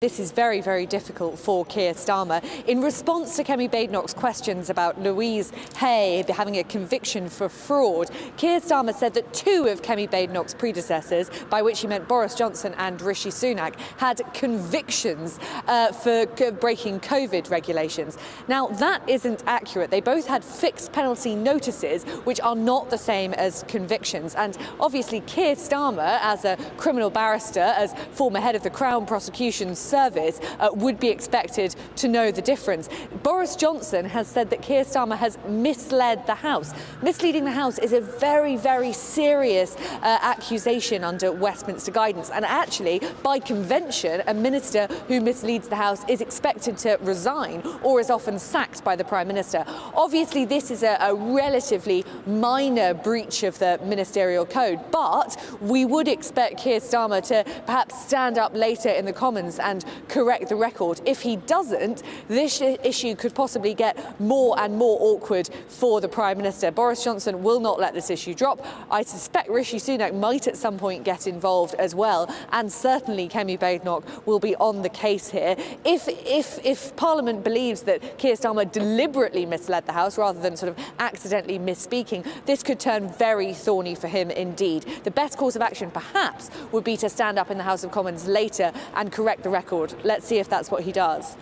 This is very, very difficult for Keir Starmer. In response to Kemi Badenoch's questions about Louise Hay having a conviction for fraud, Keir Starmer said that two of Kemi Badenoch's predecessors, by which he meant Boris Johnson and Rishi Sunak, had convictions for breaking COVID regulations. Now, that isn't accurate. They both had fixed penalty notices, which are not the same as convictions. And obviously, Keir Starmer, as a criminal barrister, as former head of the Crown Prosecution Service, would be expected to know the difference. Boris Johnson has said that Keir Starmer has misled the House. Misleading the House is a very, very serious accusation under Westminster guidance. And actually, by convention, a minister who misleads the House is expected to resign or is often sacked by the Prime Minister. Obviously, this is a relatively minor breach of the ministerial code, but we would expect Keir Starmer to perhaps stand up later in the Commons and correct the record. If he doesn't, this issue could possibly get more and more awkward for the Prime Minister. Boris Johnson will not let this issue drop. I suspect Rishi Sunak might at some point get involved as well, and certainly Kemi Badenoch will be on the case here. If Parliament believes that Keir Starmer deliberately misled the House rather than sort of accidentally misspeaking, this could turn very thorny for him indeed. The best course of action, perhaps, would be to stand up in the House of Commons later and correct the record. Let's see if that's what he does.